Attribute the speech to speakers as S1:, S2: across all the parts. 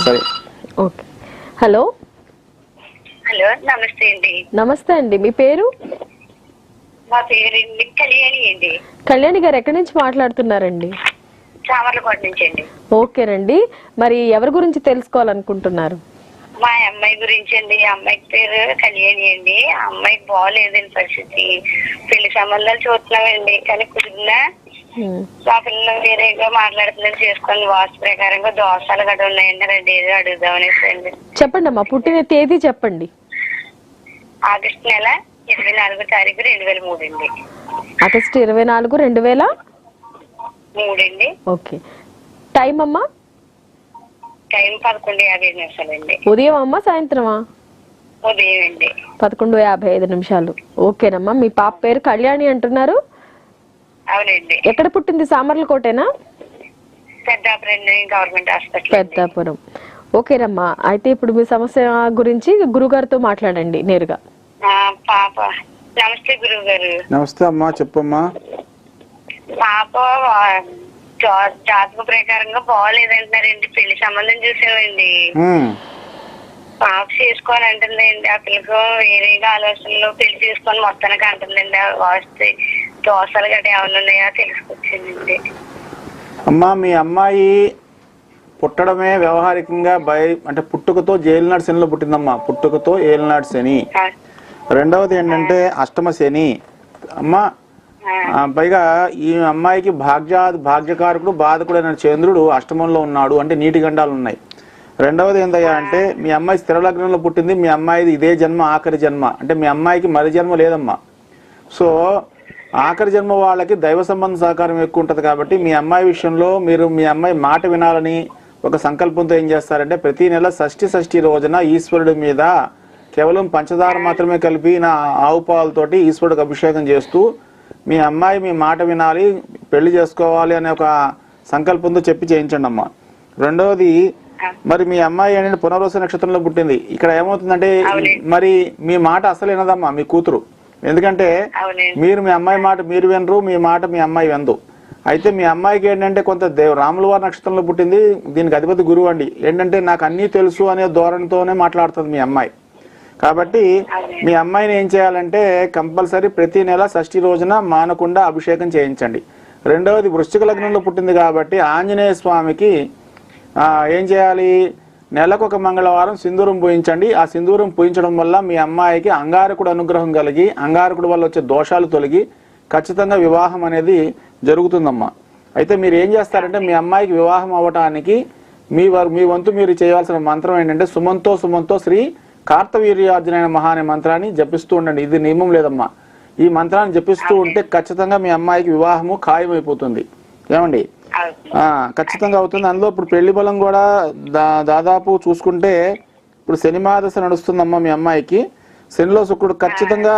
S1: సరే.
S2: Okay. Hello
S3: hello, నమస్తే అండి.
S2: నమస్తే అండి, మీ పేరు?
S3: మా పేరండి కళ్యాణి అండి.
S2: కళ్యాణి గారు ఎక్కడి నుంచి మాట్లాడుతున్నారండి?
S3: చామర్లకోట నుంచి అండి.
S2: ఓకేనండి, మరి ఎవరి గురించి తెలుసుకోవాలనుకుంటున్నారు?
S3: మా అమ్మాయి గురించి అండి. ఆ అమ్మాయికి పేరు కళ్యాణి అండి. ఆ అమ్మాయికి బాగోలేదండి పరిస్థితి. పెళ్లి సంబంధాలు చూస్తున్నామండి, కానీ కుదిరినా మా పిల్లలు వేరేగా మాట్లాడుతున్నారు, చేసుకొని వాస్తు ప్రకారంగా దోషాలు గట్రా ఉన్నాయండి. రెండు ఏదో అడుగుదామనేసి అండి.
S2: చెప్పండి అమ్మా, పుట్టిన తేదీ చెప్పండి.
S3: ఆగస్టు నెల 24వ తారీఖు 2003 అండి.
S2: ఆగస్టు 24,
S3: 2003 అండి.
S2: ఓకే. టైం అమ్మా?
S3: టైం 11:55 అండి.
S2: ఉదయం అమ్మా, సాయంత్రమా?
S3: ఉదయం అండి.
S2: 11:55. ఓకేనమ్మా, మీ పాప పేరు కళ్యాణి అంటున్నారు?
S3: అవునండి.
S2: ఎక్కడ పుట్టింది? సామర్లకోటేనా?
S3: Peddapuram government hospital.
S2: పెద్దాపురం. ఓకేనమ్మా, అయితే ఇప్పుడు మీ సమస్య గురించి గురుగారితో మాట్లాడండి నేరుగా.
S3: పాప. నమస్తే గురువు గారు.
S1: నమస్తే అమ్మా, చెప్పమ్మా.
S3: పాప జాతక ప్రకారంగా బాగోలేదంటున్నారండి. పెళ్లి సంబంధం చూసామండి. పాప చేసుకోని అంటుందండి. ఆ పిల్లకు వేరేగా ఆలోచనలు పెళ్లి చేసుకొని మొత్తానికి అంటుందండి. వాస్తే దోషాలు గట్రా ఏమైనా ఉన్నాయా తెలుసుకొచ్చిందండి.
S1: అమ్మా, మీ అమ్మాయి పుట్టడమే వ్యవహారికంగా అంటే పుట్టుకతో ఏలినాడు శనిలో పుట్టిందమ్మా. పుట్టుకతో ఏలినాడు శని. రెండవది ఏంటంటే అష్టమ శని అమ్మా. పైగా ఈ అమ్మాయికి భాగ్యకారకుడు బాధకుడైన చంద్రుడు అష్టమంలో ఉన్నాడు, అంటే నీటి గండాలు ఉన్నాయి. రెండవది ఏందయ్యా అంటే మీ అమ్మాయి స్థిర లగ్నంలో పుట్టింది. మీ అమ్మాయిది ఇదే జన్మ ఆఖరి జన్మ, అంటే మీ అమ్మాయికి మరి జన్మ లేదమ్మా. సో ఆఖరి జన్మ వాళ్ళకి దైవ సంబంధ సహకారం ఎక్కువ ఉంటుంది. కాబట్టి మీ అమ్మాయి విషయంలో మీరు మీ అమ్మాయి మాట వినాలని ఒక సంకల్పంతో ఏం చేస్తారంటే ప్రతి నెల షష్ఠి రోజున ఈశ్వరుడి మీద కేవలం పంచదార మాత్రమే కలిపి నా ఆవు పాలతోటి ఈశ్వరుడికి అభిషేకం చేస్తూ మీ అమ్మాయి మీ మాట వినాలి, పెళ్లి చేసుకోవాలి అనే ఒక సంకల్పంతో చెప్పి చేయించండి అమ్మా. రెండవది, మరి మీ అమ్మాయి ఏంటంటే పునర్వసు నక్షత్రంలో పుట్టింది. ఇక్కడ ఏమవుతుందంటే మరి మీ మాట అసలు వినదమ్మా మీ కూతురు. ఎందుకంటే మీరు మీ అమ్మాయి మాట మీరు వినరు, మీ మాట మీ అమ్మాయి వినదు. అయితే మీ అమ్మాయికి ఏంటంటే కొంత రాములవారి నక్షత్రంలో పుట్టింది. దీనికి అధిపతి గురువు అండి. ఏంటంటే నాకు అన్నీ తెలుసు అనే ధోరణితోనే మాట్లాడుతుంది మీ అమ్మాయి. కాబట్టి మీ అమ్మాయిని ఏం చేయాలంటే కంపల్సరీ ప్రతి నెల షష్ఠి రోజున మానకుండా అభిషేకం చేయించండి. రెండవది, వృశ్చిక లగ్నంలో పుట్టింది కాబట్టి ఆంజనేయ స్వామికి ఏం చేయాలి, నెలకొక మంగళవారం సింధూరం పూయించండి. ఆ సింధూరం పూయించడం వల్ల మీ అమ్మాయికి అంగారకుడు అనుగ్రహం కలిగి అంగారకుడు వల్ల వచ్చే దోషాలు తొలగి ఖచ్చితంగా వివాహం అనేది జరుగుతుందమ్మా. అయితే మీరు ఏం చేస్తారంటే మీ అమ్మాయికి వివాహం అవ్వటానికి మీ వంతు మీరు చేయాల్సిన మంత్రం ఏంటంటే సుమంతో శ్రీ కార్తవీర్యార్జునైన మహా అనే మంత్రాన్ని జపిస్తూ ఉండండి. ఇది నియమం లేదమ్మా. ఈ మంత్రాన్ని జపిస్తూ ఉంటే ఖచ్చితంగా మీ అమ్మాయికి వివాహము ఖాయమైపోతుంది. ఏమండి? ఖచ్చితంగా అవుతుంది. అందులో ఇప్పుడు పెళ్లి బలం కూడా దాదాపు చూసుకుంటే ఇప్పుడు శనిమాదశ నడుస్తుందమ్మా మీ అమ్మాయికి. శనిలో శుక్రుడు ఖచ్చితంగా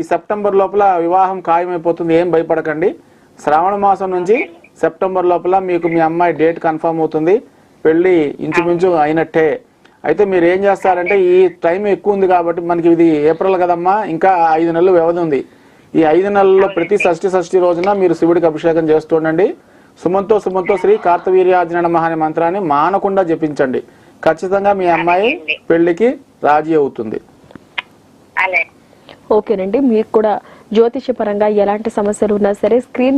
S1: ఈ సెప్టెంబర్ లోపల వివాహం ఖాయమైపోతుంది. ఏం భయపడకండి. శ్రావణ మాసం నుంచి సెప్టెంబర్ లోపల మీకు మీ అమ్మాయి డేట్ కన్ఫర్మ్ అవుతుంది. పెళ్లి ఇంచుమించు అయినట్టే. అయితే మీరు ఏం చేస్తారంటే ఈ టైం ఎక్కువ ఉంది కాబట్టి మనకి ఇది ఏప్రిల్ కదమ్మా, ఇంకా 5 నెలలు వ్యవధి ఉంది. ఈ 5 నెలల్లో ప్రతి షష్ఠి రోజున మీరు శివుడికి అభిషేకం చేస్తుండండి. సుమంతో శ్రీ కార్తవీర్యార్జున నమః అనే మంత్రాన్ని మానకుండా జపించండి. ఖచ్చితంగా మీ అమ్మాయి పెళ్లికి రాజీ అవుతుంది.
S2: ఓకేనండి, మీకు కూడా జ్యోతిష పరంగా ఎలాంటి సమస్యలు ఉన్నా సరే స్క్రీన్